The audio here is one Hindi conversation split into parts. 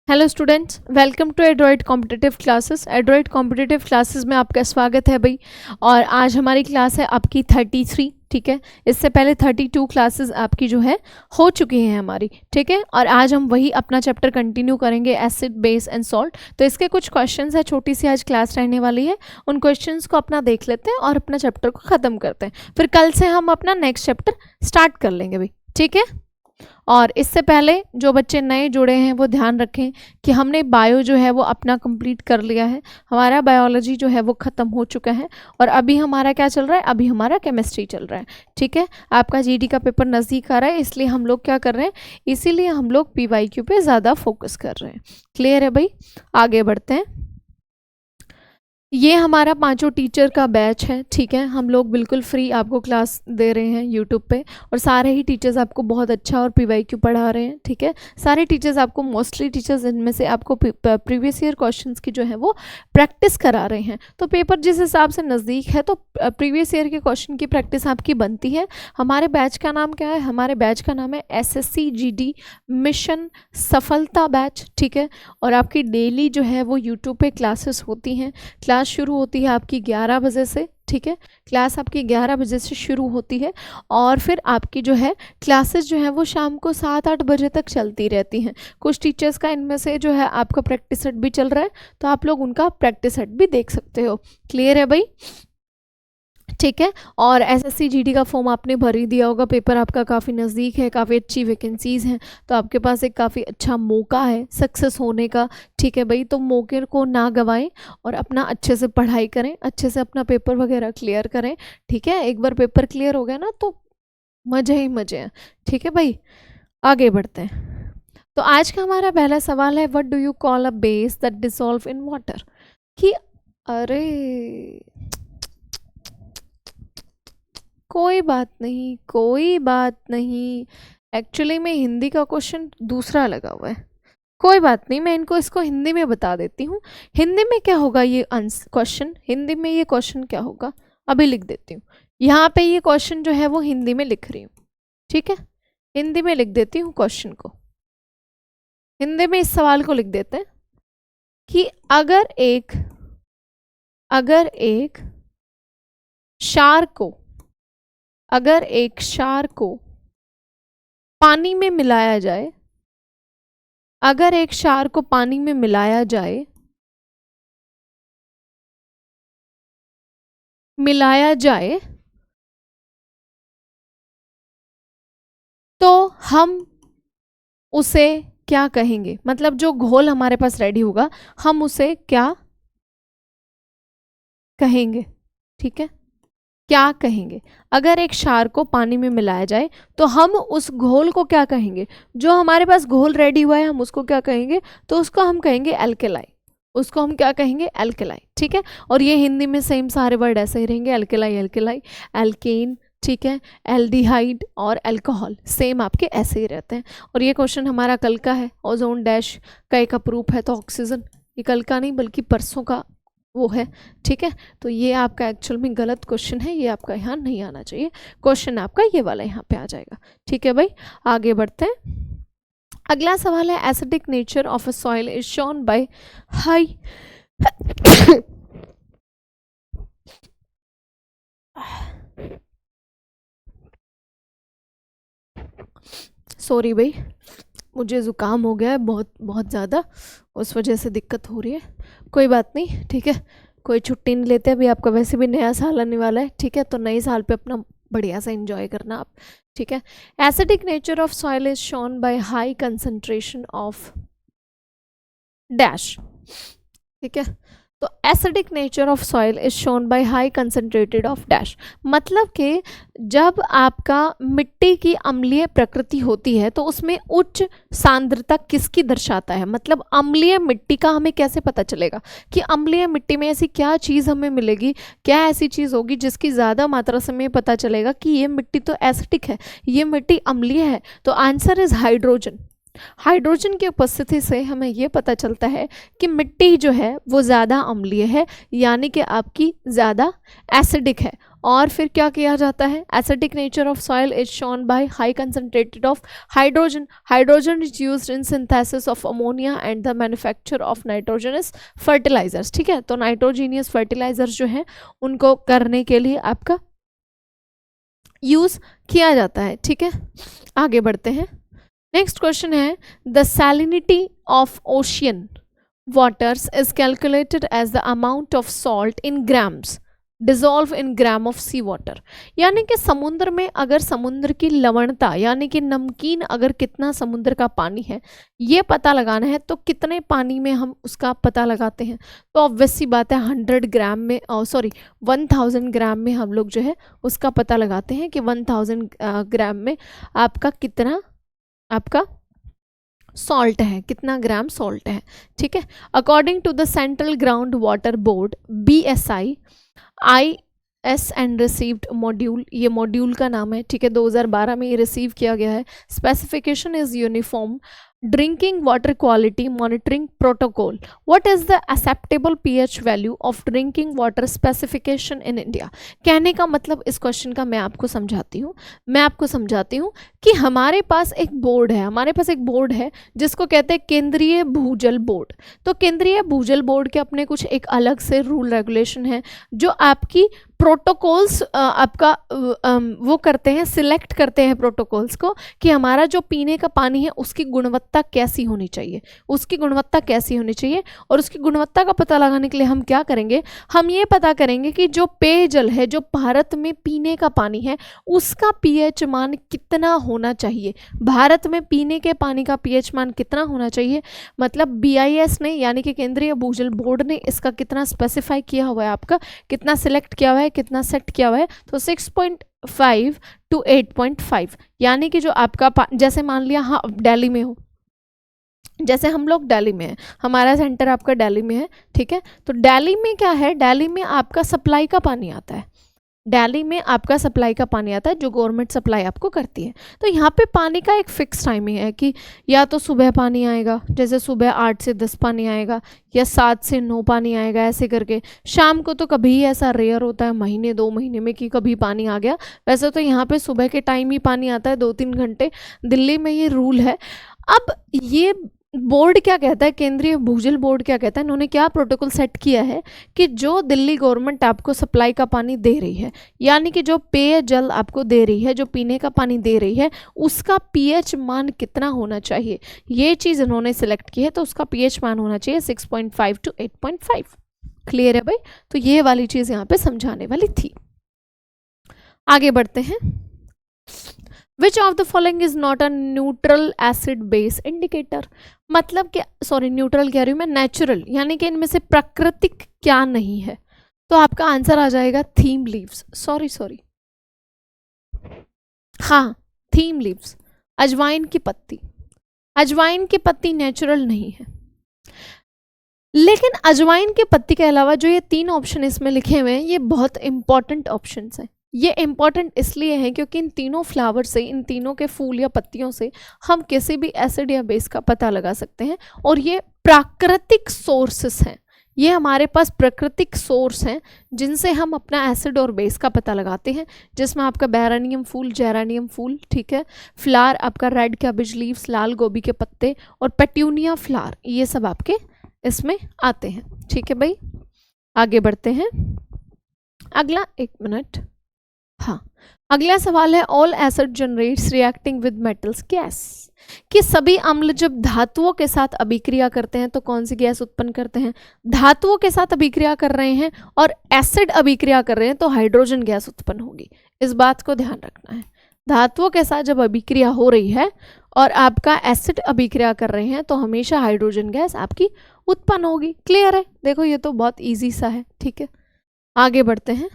Hello students, welcome to Edroid competitive classes. Edroid competitive classes में आपका स्वागत है भाई। और आज हमारी क्लास है आपकी 33, ठीक है। इससे पहले 32 क्लासेस आपकी जो है हो चुकी हैं हमारी, ठीक है। और आज हम वही अपना चैप्टर कंटिन्यू करेंगे, एसिड बेस एंड सॉल्ट। तो इसके कुछ क्वेश्चंस है, छोटी सी आज क्लास रहने वाली है। उन क्वेश्चंस को अपना देख लेते हैं और अपना चैप्टर को ख़त्म करते हैं। फिर कल से हम अपना नेक्स्ट चैप्टर स्टार्ट कर लेंगे भाई, ठीक है। और इससे पहले जो बच्चे नए जुड़े हैं वो ध्यान रखें कि हमने बायो जो है वो अपना कंप्लीट कर लिया है। हमारा बायोलॉजी जो है वो ख़त्म हो चुका है और अभी हमारा क्या चल रहा है, अभी हमारा केमिस्ट्री चल रहा है, ठीक है। आपका जीडी का पेपर नज़दीक आ रहा है, इसलिए हम लोग क्या कर रहे हैं, इसीलिए हम लोग पीवाईक्यू पे ज़्यादा फोकस कर रहे हैं। क्लियर है भाई, आगे बढ़ते हैं। ये हमारा 5 टीचर का बैच है, ठीक है। हम लोग बिल्कुल फ्री आपको क्लास दे रहे हैं यूट्यूब पे और सारे ही टीचर्स आपको बहुत अच्छा और पीवाईक्यू पढ़ा रहे हैं, ठीक है। सारे टीचर्स आपको, मोस्टली टीचर्स इनमें से आपको प्रीवियस ईयर क्वेश्चंस की जो है वो प्रैक्टिस करा रहे हैं। तो पेपर जिस हिसाब से नज़दीक है तो प्रीवियस ईयर के क्वेश्चन की प्रैक्टिस आपकी बनती है। हमारे बैच का नाम क्या है? हमारे बैच का नाम है SSC GD मिशन सफलता बैच, ठीक है। और आपकी डेली जो है वो यूट्यूब पे क्लासेस होती हैं। क्लास शुरू होती है आपकी 11 बजे से, ठीक है। क्लास आपकी 11 बजे से शुरू होती है और फिर आपकी जो है क्लासेस जो है वो शाम को 7-8 बजे तक चलती रहती हैं। कुछ टीचर्स का इनमें से जो है आपका प्रैक्टिस सेट भी चल रहा है, तो आप लोग उनका प्रैक्टिस सेट भी देख सकते हो। क्लियर है भाई, ठीक है। और SSC GD का फॉर्म आपने भर ही दिया होगा, पेपर आपका काफ़ी नज़दीक है, काफ़ी अच्छी वैकेंसीज़ हैं, तो आपके पास एक काफ़ी अच्छा मौका है सक्सेस होने का, ठीक है भाई। तो मौके को ना गंवाएं और अपना अच्छे से पढ़ाई करें, अच्छे से अपना पेपर वगैरह क्लियर करें, ठीक है। एक बार पेपर क्लियर हो गया ना तो मज़े ही मज़े हैं, ठीक है भाई। आगे बढ़ते हैं। तो आज का हमारा पहला सवाल है, what do you call a base that dissolve in water. कि अरे कोई बात नहीं, कोई बात नहीं, एक्चुअली में हिंदी का क्वेश्चन दूसरा लगा हुआ है। कोई बात नहीं, मैं इनको इसको हिंदी में बता देती हूँ। हिंदी में क्या होगा ये क्वेश्चन, हिंदी में ये क्वेश्चन क्या होगा अभी लिख देती हूँ। यहाँ पे ये क्वेश्चन जो है वो हिंदी में लिख रही हूँ, ठीक है। हिंदी में लिख देती हूँ क्वेश्चन को। हिंदी में इस सवाल को लिख देते हैं कि अगर एक क्षार को पानी में मिलाया जाए, अगर एक क्षार को पानी में मिलाया जाए तो हम उसे क्या कहेंगे। मतलब जो घोल हमारे पास रेडी होगा हम उसे क्या कहेंगे, ठीक है। क्या कहेंगे? अगर एक क्षार को पानी में मिलाया जाए तो हम उस घोल को क्या कहेंगे? जो हमारे पास घोल रेडी हुआ है हम उसको क्या कहेंगे? तो उसको हम कहेंगे एल्केलाई। उसको हम क्या कहेंगे? एल्केलाई, ठीक है। और ये हिंदी में सेम सारे वर्ड ऐसे ही रहेंगे, एल्केलाई, एल्केलाई, एल्केन, ठीक है, एल्डिहाइड और अल्कोहल, सेम आपके ऐसे ही रहते हैं। और ये क्वेश्चन हमारा कल का है, ओजोन डैश का एक अप्रूफ है तो ऑक्सीजन, ये कल का नहीं बल्कि परसों का वो है, ठीक है। तो ये आपका एक्चुअल में गलत क्वेश्चन है, ये आपका यहाँ नहीं आना चाहिए। क्वेश्चन आपका ये वाला यहाँ पे आ जाएगा, ठीक है भाई। आगे बढ़ते हैं। अगला सवाल है, acidic nature of a soil is shown by high sorry भाई, मुझे ज़ुकाम हो गया है बहुत बहुत ज़्यादा, उस वजह से दिक्कत हो रही है। कोई बात नहीं, ठीक है, कोई छुट्टी नहीं लेते। अभी आपका वैसे भी नया साल आने वाला है, ठीक है। तो नए साल पे अपना बढ़िया से एंजॉय करना आप, ठीक है। Acidic nature of soil is shown by high concentration of dash, ठीक है। तो acidic nature of soil is shown by high concentrated of dash, मतलब कि जब आपका मिट्टी की अम्लीय प्रकृति होती है तो उसमें उच्च सांद्रता किसकी दर्शाता है। मतलब अम्लीय मिट्टी का हमें कैसे पता चलेगा कि अम्लीय मिट्टी में ऐसी क्या चीज़ हमें मिलेगी, क्या ऐसी चीज़ होगी जिसकी ज़्यादा मात्रा से हमें पता चलेगा कि ये मिट्टी तो एसिडिक है, ये मिट्टी अम्लीय है। तो आंसर इज हाइड्रोजन। हाइड्रोजन की उपस्थिति से हमें ये पता चलता है कि मिट्टी जो है वो ज़्यादा अम्लीय है, यानी कि आपकी ज़्यादा एसिडिक है। और फिर क्या किया जाता है, acidic nature of soil is shown by high concentrated of hydrogen, hydrogen is used in synthesis of ammonia and the manufacture of nitrogenous fertilisers. ठीक है, तो नाइट्रोजीनियस फर्टिलाइजर्स जो है उनको करने के लिए आपका यूज किया जाता है। ठीक है, आगे बढ़ते हैं। नेक्स्ट क्वेश्चन है, the salinity of ocean waters is calculated as the amount of salt in grams dissolve in gram of sea water। यानी कि समुद्र में अगर समुद्र की लवणता यानी कि नमकीन अगर कितना समुद्र का पानी है ये पता लगाना है तो कितने पानी में हम उसका पता लगाते हैं, तो ऑब्वियस सी बात है 100 ग्राम में 1000 ग्राम में हम लोग जो है उसका पता लगाते हैं कि 1000 ग्राम में आपका कितना आपका सॉल्ट है, कितना ग्राम सॉल्ट है। ठीक है, according to the central ground water board BSI IS and received module, ये मॉड्यूल का नाम है। ठीक है, 2012 में ये रिसीव किया गया है। Specification is uniform drinking water quality monitoring protocol. What is the acceptable pH value of drinking water specification in India. कहने का मतलब इस क्वेश्चन का मैं आपको समझाती हूँ कि हमारे पास एक बोर्ड है जिसको कहते हैं केंद्रीय भूजल बोर्ड। तो केंद्रीय भूजल बोर्ड के अपने कुछ एक अलग से रूल रेगुलेशन है जो आपकी प्रोटोकॉल्स आपका वो करते हैं, सिलेक्ट करते हैं प्रोटोकॉल्स को कि हमारा जो पीने का पानी है उसकी गुणवत्ता कैसी होनी चाहिए, और उसकी गुणवत्ता का पता लगाने के लिए हम क्या करेंगे, हम ये पता करेंगे कि जो पेयजल है, जो भारत में पीने का पानी है उसका pH मान कितना होना चाहिए। भारत में पीने के पानी का pH मान कितना होना चाहिए, मतलब BIS ने यानी कि केंद्रीय भूजल बोर्ड ने इसका कितना स्पेसिफाई किया हुआ है, आपका कितना सिलेक्ट किया हुआ है, कितना सेट किया हुआ है, तो 6.5 to 8.5। यानी कि जो आपका जैसे मान लिया हाँ दिल्ली में हो, जैसे हम लोग दिल्ली में हैं, हमारा सेंटर आपका दिल्ली में है। ठीक है, तो दिल्ली में क्या है, दिल्ली में आपका सप्लाई का पानी आता है, जो गवर्नमेंट सप्लाई आपको करती है। तो यहाँ पे पानी का एक फिक्स टाइमिंग है कि या तो सुबह पानी आएगा, जैसे सुबह 8 से 10 पानी आएगा, या 7 से 9 पानी आएगा, ऐसे करके। शाम को तो कभी ऐसा रेयर होता है महीने 2 महीने में कि कभी पानी आ गया। वैसे तो यहाँ पे सुबह के टाइम ही पानी आता है 2-3 घंटे, दिल्ली में ये रूल है। अब ये बोर्ड क्या कहता है, केंद्रीय भूजल बोर्ड क्या कहता है, इन्होंने क्या प्रोटोकॉल सेट किया है कि जो दिल्ली गवर्नमेंट आपको सप्लाई का पानी दे रही है, यानी कि जो पेयजल आपको दे रही है, जो पीने का पानी दे रही है, उसका pH मान कितना होना चाहिए, ये चीज़ इन्होंने सिलेक्ट की है। तो उसका pH मान होना चाहिए 6.5 to 8.5। क्लियर है भाई, तो ये वाली चीज़ यहाँ पे समझाने वाली थी। आगे बढ़ते हैं। Which of the following is not a neutral acid base indicator. मतलब कि न्यूट्रल कह रही हूँ मैं, नेचुरल, यानी कि इनमें से प्राकृतिक क्या नहीं है। तो आपका आंसर आ जाएगा थीम लीव्स, हाँ थीम लीव्स, अजवाइन की पत्ती नेचुरल नहीं है। लेकिन अजवाइन की पत्ती के अलावा जो ये 3 ऑप्शन इसमें लिखे हुए हैं ये बहुत इंपॉर्टेंट ऑप्शंस हैं। ये इंपॉर्टेंट इसलिए है क्योंकि इन तीनों फ्लावर से, इन तीनों के फूल या पत्तियों से हम किसी भी एसिड या बेस का पता लगा सकते हैं, और ये प्राकृतिक सोर्सेस हैं। ये हमारे पास प्राकृतिक सोर्स हैं जिनसे हम अपना एसिड और बेस का पता लगाते हैं, जिसमें आपका बैरानियम फूल, जेरानियम फूल, ठीक है, फ्लावर आपका रेड कैबेज लीव्स, लाल गोभी के पत्ते और पेट्यूनिया फ्लावर, ये सब आपके इसमें आते हैं। ठीक है भाई, आगे बढ़ते हैं। अगला 1 मिनट, हाँ अगला सवाल है, all acid generates reacting with metals gas. कि सभी अम्ल जब धातुओं के साथ अभिक्रिया करते हैं तो कौन सी गैस उत्पन्न करते हैं। धातुओं के साथ अभिक्रिया कर रहे हैं और एसिड अभिक्रिया कर रहे हैं तो हाइड्रोजन गैस उत्पन्न होगी, इस बात को ध्यान रखना है। धातुओं के साथ जब अभिक्रिया हो रही है और आपका एसिड अभिक्रिया कर रहे हैं तो हमेशा हाइड्रोजन गैस आपकी उत्पन्न होगी। क्लियर है, देखो ये तो बहुत ईजी सा है। ठीक है, आगे बढ़ते हैं।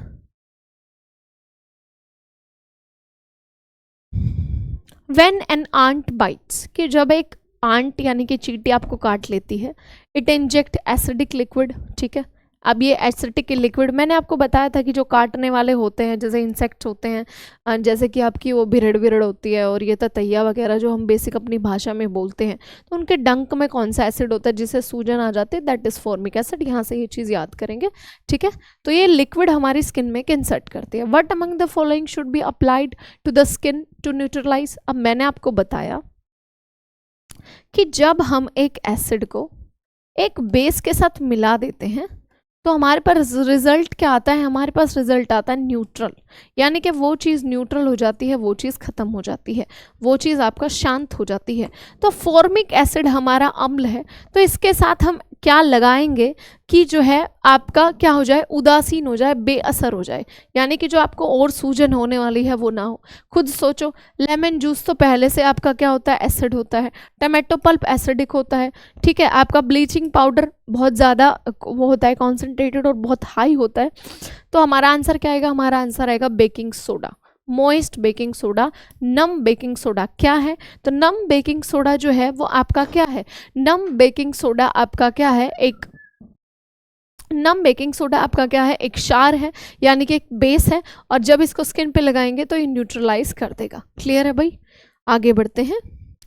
When an ant bites, कि जब एक आंट यानी कि चींटी आपको काट लेती है, इट इंजेक्ट एसिडिक लिक्विड, ठीक है, अब ये एसिडिक लिक्विड मैंने आपको बताया था कि जो काटने वाले होते हैं जैसे इंसेक्ट होते हैं, जैसे कि आपकी वो भिरड़ विरड़ होती है और ये ततैया वगैरह जो हम बेसिक अपनी भाषा में बोलते हैं, तो उनके डंक में कौन सा एसिड होता है जिससे सूजन आ जाती है, दैट इज फॉर्मिक एसिड। यहाँ से ये चीज़ याद करेंगे, ठीक है। तो ये लिक्विड हमारी स्किन में इंसर्ट करती है। What among the following should be applied to the skin to neutralise. अब मैंने आपको बताया कि जब हम एक एसिड को एक बेस के साथ मिला देते हैं तो हमारे पास रिजल्ट क्या आता है, हमारे पास रिजल्ट आता है न्यूट्रल, यानी कि वो चीज़ न्यूट्रल हो जाती है, वो चीज़ ख़त्म हो जाती है, वो चीज़ आपका शांत हो जाती है। तो फॉर्मिक एसिड हमारा अम्ल है, तो इसके साथ हम क्या लगाएंगे कि जो है आपका क्या हो जाए, उदासीन हो जाए, बेअसर हो जाए, यानी कि जो आपको और सूजन होने वाली है वो ना हो। खुद सोचो, लेमन जूस तो पहले से आपका क्या होता है, एसिड होता है। टमाटो पल्प एसिडिक होता है, ठीक है। आपका ब्लीचिंग पाउडर बहुत ज़्यादा वो होता है, कॉन्सेंट्रेटेड और बहुत हाई होता है। तो हमारा आंसर क्या आएगा, हमारा आंसर आएगा baking soda, moist baking soda, नम बेकिंग सोडा। क्या है, तो नम बेकिंग सोडा जो है वो आपका क्या है, नम बेकिंग सोडा आपका क्या है, एक नम बेकिंग सोडा आपका क्या है, एक क्षार है, यानी कि एक बेस है, और जब इसको स्किन पे लगाएंगे तो ये न्यूट्रलाइज कर देगा। क्लियर है भाई, आगे बढ़ते हैं।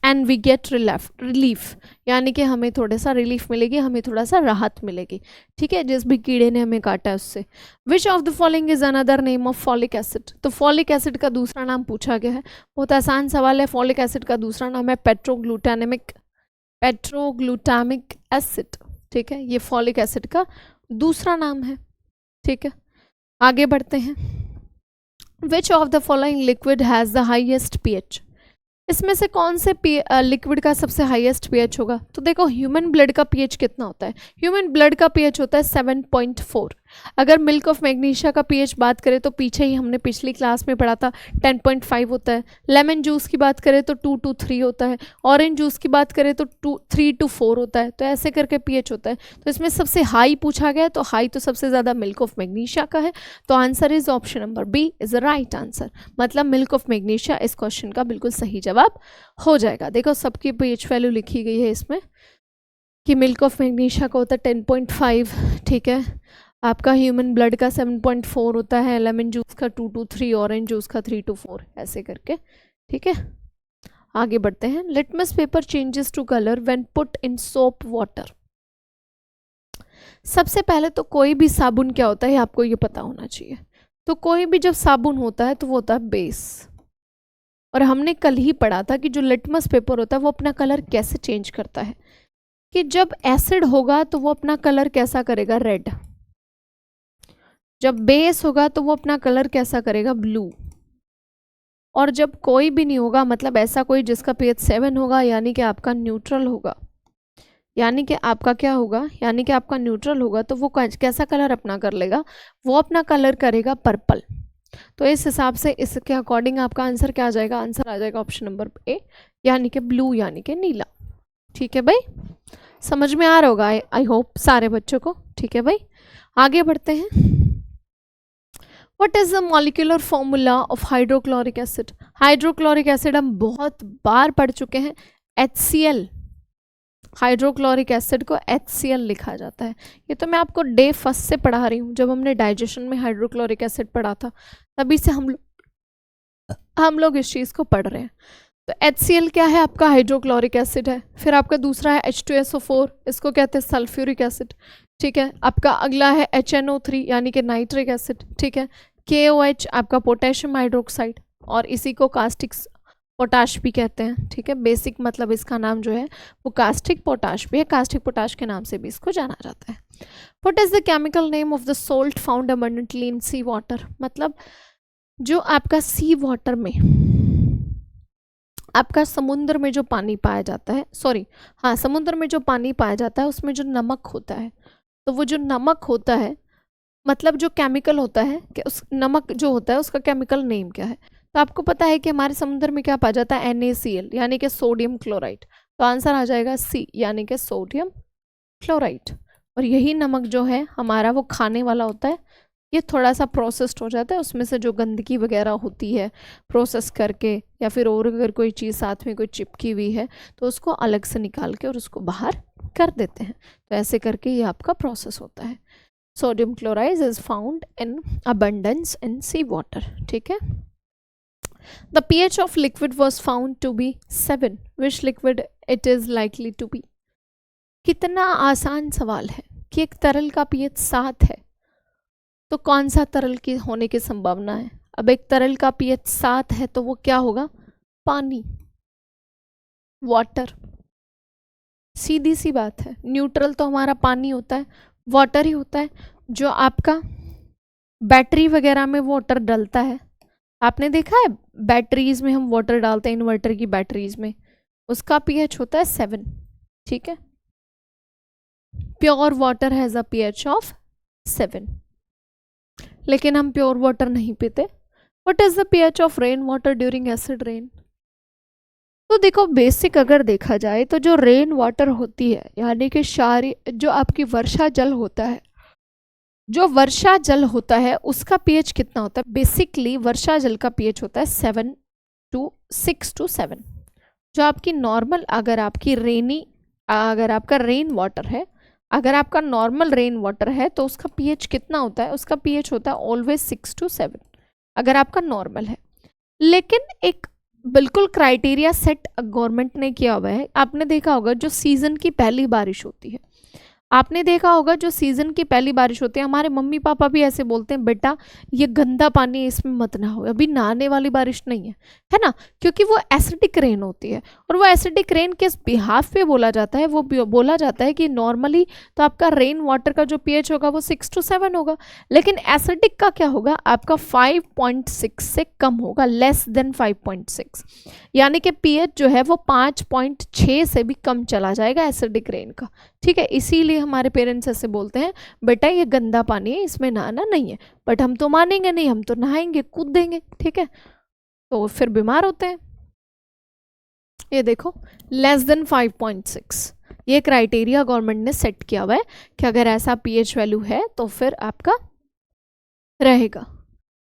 एंड वी गेट रिलीफ, यानी कि हमें थोड़ा सा रिलीफ मिलेगी, हमें थोड़ा सा राहत मिलेगी, ठीक है, जिस भी कीड़े ने हमें काटा है उससे। विच of the following is another name of folic acid. तो फॉलिक एसिड का दूसरा नाम पूछा गया है, बहुत आसान सवाल है। फॉलिक एसिड का दूसरा नाम है पेट्रोग्लूटामिक एसिड, ठीक है, ये फॉलिक एसिड का दूसरा नाम है, ठीक है। आगे बढ़ते हैं। Which of the following liquid has the highest pH. इसमें से कौन से लिक्विड का सबसे हाईएस्ट पीएच होगा। तो देखो ह्यूमन ब्लड का पीएच कितना होता है, ह्यूमन ब्लड का पीएच होता है 7.4। अगर मिल्क ऑफ मैग्नीशिया का पीएच बात करें तो पीछे ही हमने पिछली क्लास में पढ़ा था 10.5 होता है। लेमन जूस की बात करें तो 2 to 3 होता है, ऑरेंज जूस की बात करें तो 3 to 4 होता है। तो ऐसे करके पीएच होता है। तो इसमें सबसे हाई पूछा गया, तो हाई तो सबसे ज़्यादा मिल्क ऑफ मैग्नीशिया का है, तो answer is option number B is the right answer. मतलब मिल्क ऑफ मैग्नीशिया इस क्वेश्चन का बिल्कुल सही जवाब हो जाएगा। देखो सबकी पीएच वैल्यू लिखी गई है इसमें कि मिल्क ऑफ मैग्नीशिया का होता है 10.5, ठीक है, आपका ह्यूमन ब्लड का 7.4 होता है, लेमन जूस का 2 to 3, ऑरेंज जूस का 3 to 4, ऐसे करके, ठीक है। आगे बढ़ते हैं। Litmus paper changes to colour when put in soap water. सबसे पहले तो कोई भी साबुन क्या होता है आपको ये पता होना चाहिए। तो कोई भी जब साबुन होता है तो वो होता है बेस, और हमने कल ही पढ़ा था कि जो लिटमस पेपर होता है वो अपना कलर कैसे चेंज करता है, कि जब एसिड होगा तो वो अपना कलर कैसा करेगा, रेड। जब बेस होगा तो वो अपना कलर कैसा करेगा, ब्लू। और जब कोई भी नहीं होगा, मतलब ऐसा कोई जिसका पीएच 7 होगा, यानी कि आपका न्यूट्रल होगा, यानी कि आपका क्या होगा, यानी कि आपका न्यूट्रल होगा, तो वो कैसा कलर अपना कर लेगा, वो अपना कलर करेगा पर्पल। तो इस हिसाब से इसके अकॉर्डिंग आपका आंसर क्या आ जाएगा, आंसर आ जाएगा ऑप्शन नंबर ए, यानी कि ब्लू, यानी कि नीला। ठीक है भाई, समझ में आ रहा होगा आई होप सारे बच्चों को। ठीक है भाई, आगे बढ़ते हैं। What is the molecular formula of hydrochloric acid. Hydrochloric acid हम बहुत बार पढ़ चुके हैं, HCl। हाइड्रोक्लोरिक एसिड को HCl लिखा जाता है। ये तो मैं आपको डे फर्स्ट से पढ़ा रही हूँ, जब हमने डाइजेशन में हाइड्रोक्लोरिक एसिड पढ़ा था तभी से हम लोग इस चीज़ को पढ़ रहे हैं। तो HCl क्या है, आपका हाइड्रोक्लोरिक एसिड है। फिर आपका दूसरा है H2SO4, इसको कहते हैं सल्फ्यूरिक एसिड। ठीक है, आपका अगला है HNO3 यानी कि नाइट्रिक एसिड। ठीक है, KOH आपका पोटेशियम हाइड्रोक्साइड, और इसी को कास्टिक पोटाश भी कहते हैं। ठीक है, बेसिक मतलब इसका नाम जो है वो कास्टिक पोटाश भी है, कास्टिक पोटाश के नाम से भी इसको जाना जाता है। What is the chemical name of the salt found abundantly in sea water. मतलब जो आपका सी वाटर में, आपका समुद्र में जो पानी पाया जाता है, समुद्र में जो पानी पाया जाता है उसमें जो नमक होता है, तो वो जो नमक होता है, मतलब जो केमिकल होता है कि उस नमक जो होता है उसका केमिकल नेम क्या है। तो आपको पता है कि हमारे समुद्र में क्या पाया जाता है, NaCl यानी कि सोडियम क्लोराइड। तो आंसर आ जाएगा सी, यानी कि सोडियम क्लोराइड। और यही नमक जो है हमारा वो खाने वाला होता है, ये थोड़ा सा प्रोसेस्ड हो जाता है, उसमें से जो गंदगी वगैरह होती है प्रोसेस करके, या फिर और अगर कोई चीज़ साथ में कोई चिपकी हुई है तो उसको अलग से निकाल के और उसको बाहर कर देते हैं। तो ऐसे करके ये आपका प्रोसेस होता है। Sodium chloride is found in abundance in sea water, ठीक है। The pH of liquid was found to be 7, which liquid it is likely to be. कितना आसान सवाल है कि एक तरल का pH 7 है तो कौन सा तरल की होने की संभावना है। अब एक तरल का pH 7 है तो वो क्या होगा, पानी, वाटर। सीधी सी बात है, न्यूट्रल तो हमारा पानी होता है, वाटर ही होता है। जो आपका बैटरी वगैरह में वाटर डलता है, आपने देखा है बैटरीज में हम वाटर डालते हैं, इन्वर्टर की बैटरीज में, उसका pH होता है 7, ठीक है। Pure water has a pH of 7, लेकिन हम प्योर वाटर नहीं पीते। What is the pH of rain water during acid rain. तो देखो बेसिक अगर देखा जाए तो जो रेन वाटर होती है, यानी कि जो आपकी वर्षा जल होता है, जो वर्षा जल होता है उसका pH कितना होता है। बेसिकली वर्षा जल का pH होता है 6 to 7। जो आपकी नॉर्मल, अगर आपका रेन वाटर है, अगर आपका नॉर्मल रेन वाटर है तो उसका pH कितना होता है, उसका pH होता है ऑलवेज 6 to 7 अगर आपका नॉर्मल है। लेकिन एक बिल्कुल क्राइटेरिया सेट गवर्नमेंट ने किया हुआ है। आपने देखा होगा जो सीजन की पहली बारिश होती है, आपने देखा होगा जो सीजन की पहली बारिश होती है, हमारे मम्मी पापा भी ऐसे बोलते हैं, बेटा ये गंदा पानी है इसमें मत नहाओ, अभी नहाने वाली बारिश नहीं है ना, क्योंकि वो एसिडिक रेन होती है। और वो एसिडिक रेन किस बिहाफ पे बोला जाता है, वो बोला जाता है कि नॉर्मली तो आपका रेन वाटर का जो pH होगा वो 6 to 7 होगा, लेकिन एसिडिक का क्या होगा, आपका 5.6 से कम होगा, लेस देन 5.6, यानी कि pH जो है वो 5.6 से भी कम चला जाएगा एसिडिक रेन का, ठीक है। इसीलिए हमारे पेरेंट्स ऐसे बोलते हैं, बेटा ये गंदा पानी है इसमें नहाना नहीं है, बट हम तो मानेंगे नहीं, हम तो नहाएंगे, कूद देंगे, ठीक है, तो फिर बीमार होते हैं। ये देखो लेस देन 5.6, ये क्राइटेरिया गवर्नमेंट ने सेट किया हुआ है कि अगर ऐसा pH वैल्यू है तो फिर आपका रहेगा।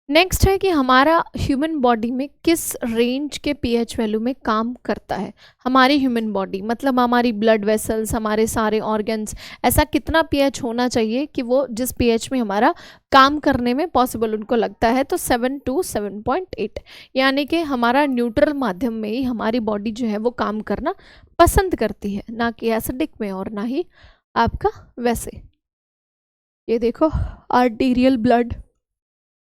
नेक्स्ट है कि हमारा ह्यूमन बॉडी में किस रेंज के pH वैल्यू में काम करता है। हमारी ह्यूमन बॉडी मतलब हमारी ब्लड वेसल्स, हमारे सारे ऑर्गन्स, ऐसा कितना pH होना चाहिए कि वो जिस pH में हमारा काम करने में पॉसिबल उनको लगता है, तो 7 to 7.8, यानी कि हमारा न्यूट्रल माध्यम में ही हमारी बॉडी जो है वो काम करना पसंद करती है, ना कि एसिडिक में और ना ही आपका वैसे। ये देखो आर्टीरियल ब्लड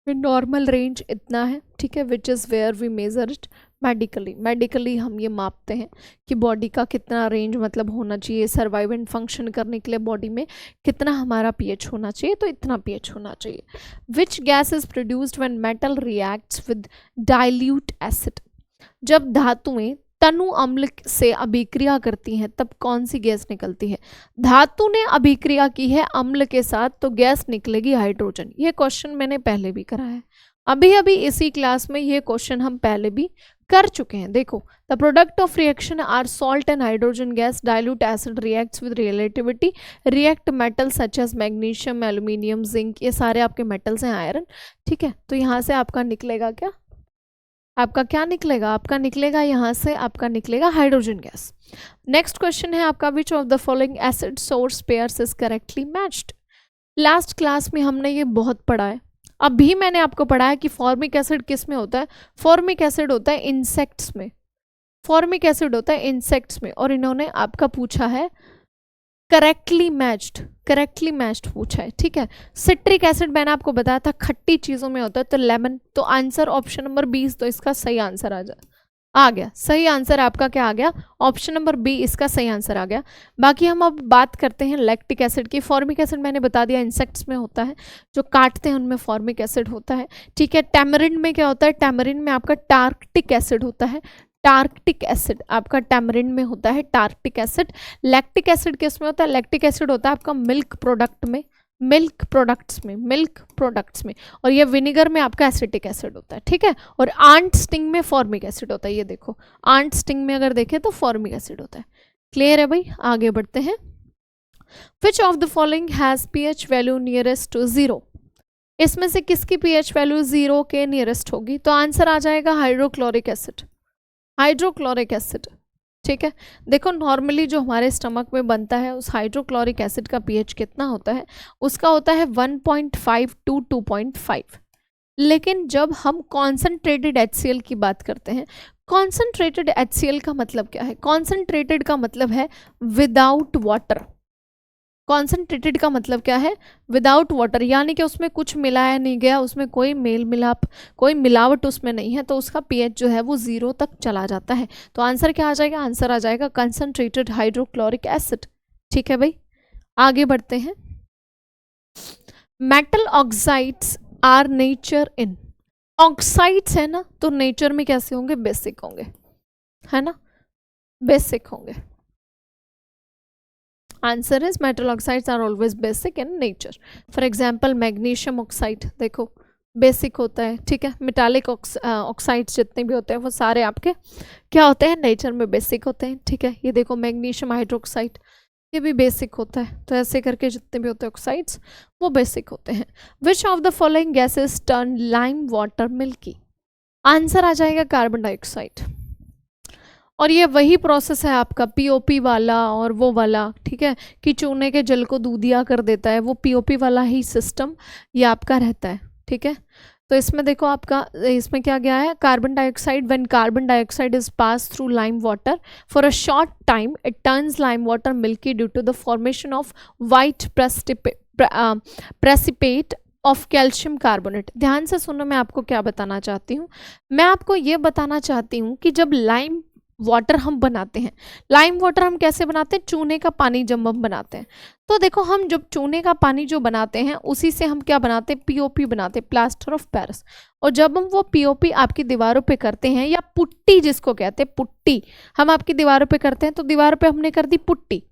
नॉर्मल रेंज इतना है, ठीक है, which is where we measure it medically हम ये मापते हैं कि बॉडी का कितना रेंज मतलब होना चाहिए, सर्वाइव एंड फंक्शन करने के लिए बॉडी में कितना हमारा pH होना चाहिए, तो इतना pH होना चाहिए। Which gas is produced when metal reacts with dilute acid. जब धातुएं तनु अम्ल से अभिक्रिया करती हैं तब कौन सी गैस निकलती है। धातु ने अभिक्रिया की है अम्ल के साथ तो गैस निकलेगी हाइड्रोजन। ये क्वेश्चन मैंने पहले भी करा है, अभी अभी इसी क्लास में ये क्वेश्चन हम पहले भी कर चुके हैं। देखो the product of reaction are salt and hydrogen gas, dilute acid reacts with relativity, react metal such as magnesium, aluminium, zinc, ये सारे आपके मेटल्स हैं, आयरन, ठीक है। तो यहाँ से आपका निकलेगा क्या, आपका क्या निकलेगा, आपका निकलेगा यहाँ से आपका निकलेगा हाइड्रोजन गैस। नेक्स्ट क्वेश्चन है आपका, विच of the following acid source pairs is correctly matched. Last class में हमने ये बहुत पढ़ा है, अभी मैंने आपको पढ़ाया कि फॉर्मिक एसिड किस में होता है, फॉर्मिक एसिड होता है इंसेक्ट्स में, फॉर्मिक एसिड होता है इंसेक्ट्स में। और इन्होंने आपका पूछा है करेक्टली मैच्ड पूछा है, ठीक है। सिट्रिक एसिड मैंने आपको बताया था खट्टी चीज़ों में होता है, तो लेमन, तो आंसर ऑप्शन नंबर 20, तो इसका सही आंसर आ गया। सही आंसर आपका क्या आ गया, ऑप्शन नंबर बी इसका सही आंसर आ गया। बाकी हम अब बात करते हैं लैक्टिक एसिड की। फॉर्मिक एसिड मैंने बता दिया इंसेक्ट्स में होता है, जो काटते हैं उनमें फॉर्मिक एसिड होता है, ठीक है। टैमरिन में क्या होता है, टैमरिन में आपका टार्क्टिक एसिड होता है, टार्क्टिक एसिड आपका टैमरिन में होता है, टार्क्टिक एसिड। लैक्टिक एसिड किस में होता है, लैक्टिक एसिड होता है आपका मिल्क प्रोडक्ट में, मिल्क प्रोडक्ट्स में, और ये विनेगर में आपका एसिटिक एसिड होता है, ठीक है। और आंट स्टिंग में फॉर्मिक एसिड होता है, ये देखो आंट स्टिंग में अगर देखें तो फॉर्मिक एसिड होता है। क्लियर है भाई, आगे बढ़ते हैं। Which of the following has pH value nearest to 0। इसमें से किसकी pH वैल्यू 0 के नियरेस्ट होगी, तो आंसर आ जाएगा हाइड्रोक्लोरिक एसिड, हाइड्रोक्लोरिक एसिड, ठीक है। देखो नॉर्मली जो हमारे स्टमक में बनता है उस हाइड्रोक्लोरिक एसिड का पीएच कितना होता है, उसका होता है 1.5 टू 2.5। लेकिन जब हम कॉन्सेंट्रेटेड HCl की बात करते हैं, कॉन्सेंट्रेटेड HCl का मतलब क्या है? कॉन्सेंट्रेटेड का मतलब है विदाउट वाटर। कॉन्सेंट्रेटेड का मतलब क्या है? विदाउट वाटर, यानी कि उसमें कुछ मिलाया नहीं गया, उसमें कोई मेल मिलाप, कोई मिलावट उसमें नहीं है, तो उसका पीएच जो है वो 0 तक चला जाता है। तो आंसर क्या आ जाएगा? आंसर आ जाएगा कंसंट्रेटेड हाइड्रोक्लोरिक एसिड। ठीक है भाई, आगे बढ़ते हैं। Metal oxides are nature in, oxides है ना, तो नेचर में कैसे होंगे? बेसिक होंगे, है ना, बेसिक होंगे। Answer is metal oxides are always basic in nature. For example magnesium oxide देखो बेसिक होता है, ठीक है। मेटालिक ऑक्साइड्स जितने भी होते हैं वो सारे आपके क्या होते हैं? नेचर में बेसिक होते हैं, ठीक है। ये देखो मैग्नीशियम हाइड्रोक्साइड, ये भी बेसिक होता है। तो ऐसे करके जितने भी होते हैं ऑक्साइड्स वो बेसिक होते हैं। Which of the following gases turn lime water milky? Answer आ जाएगा कार्बन डाइऑक्साइड। और ये वही प्रोसेस है आपका पीओपी वाला और वो वाला, ठीक है, कि चूने के जल को दूधिया कर देता है, वो पीओपी वाला ही सिस्टम ये आपका रहता है, ठीक है। तो इसमें देखो आपका इसमें क्या गया है? Carbon dioxide, when carbon dioxide is pass through lime water for a short time it turns lime water milky due to the formation of white precipitate of calcium carbonate. ध्यान से सुनो, मैं आपको क्या बताना चाहती हूँ। मैं आपको ये बताना चाहती हूँ कि जब लाइम वाटर हम बनाते हैं, लाइम वाटर हम कैसे बनाते हैं? चूने का पानी जब हम बनाते हैं, तो देखो हम जब चूने का पानी जो बनाते हैं उसी से हम क्या बनाते हैं? पीओपी बनाते हैं, प्लास्टर ऑफ पेरिस। और जब हम वो पीओपी आपकी दीवारों पे करते हैं, या पुट्टी जिसको कहते हैं, पुट्टी हम आपकी दीवारों पे करते हैं, तो दीवारों पे हमने कर दी पुट्टी।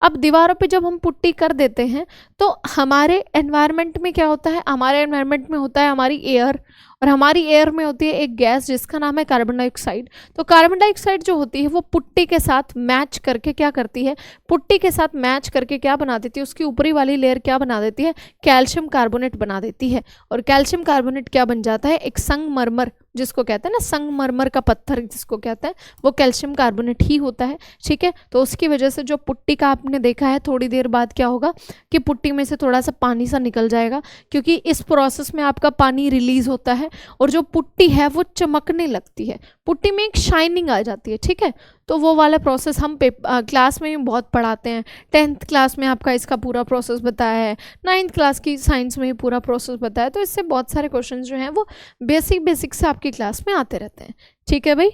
अब दीवारों पे जब हम पुट्टी कर देते हैं तो हमारे एनवायरनमेंट में क्या होता है? हमारे एनवायरनमेंट में होता है हमारी एयर, और हमारी एयर में होती है एक गैस जिसका नाम है कार्बन डाइऑक्साइड। तो कार्बन डाइऑक्साइड जो होती है वो पुट्टी के साथ मैच करके क्या करती है? पुट्टी के साथ मैच करके क्या बना देती है? उसकी ऊपरी वाली लेयर क्या बना देती है? कैल्शियम कार्बोनेट बना देती है। और कैल्शियम कार्बोनेट क्या बन जाता है? एक संगमरमर, जिसको कहते हैं ना संगमरमर का पत्थर जिसको कहते हैं, वो कैल्शियम कार्बोनेट ही होता है, ठीक है। तो उसकी वजह से जो पुट्टी का आपने देखा है, थोड़ी देर बाद क्या होगा कि पुट्टी में से थोड़ा सा पानी सा निकल जाएगा, क्योंकि इस प्रोसेस में आपका पानी रिलीज होता है और जो पुट्टी है वो चमकने लगती है, पुट्टी में एक शाइनिंग आ जाती है, ठीक है। तो वो वाला प्रोसेस हम क्लास में भी बहुत पढ़ाते हैं। 10th क्लास में आपका इसका पूरा प्रोसेस बताया है, 9th क्लास की साइंस में भी पूरा प्रोसेस बताया है। तो इससे बहुत सारे क्वेश्चन जो हैं वो बेसिक से आपकी क्लास में आते रहते हैं, ठीक है भाई।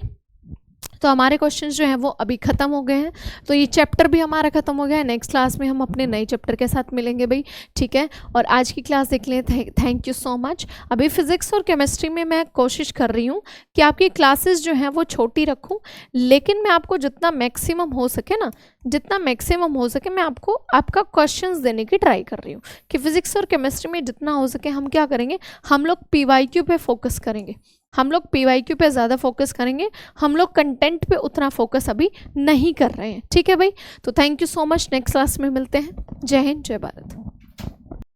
तो हमारे क्वेश्चंस जो हैं वो अभी ख़त्म हो गए हैं, तो ये चैप्टर भी हमारा ख़त्म हो गया है। नेक्स्ट क्लास में हम अपने नए चैप्टर के साथ मिलेंगे भाई, ठीक है। और आज की क्लास देख लें, थैंक यू सो मच। अभी फिजिक्स और केमिस्ट्री में मैं कोशिश कर रही हूँ कि आपकी क्लासेस जो हैं वो छोटी रखूँ, लेकिन मैं आपको जितना मैक्सिमम हो सके ना, जितना मैक्सिमम हो सके मैं आपको आपका क्वेश्चंस देने की ट्राई कर रही हूँ कि फिजिक्स और केमिस्ट्री में जितना हो सके हम क्या करेंगे, हम लोग PYQ पे फोकस करेंगे, हम लोग PYQ पे ज़्यादा फोकस करेंगे, हम लोग कंटेंट पे उतना फोकस अभी नहीं कर रहे हैं, ठीक है भाई। तो thank you so much, next class में मिलते हैं। जय हिंद, जय भारत।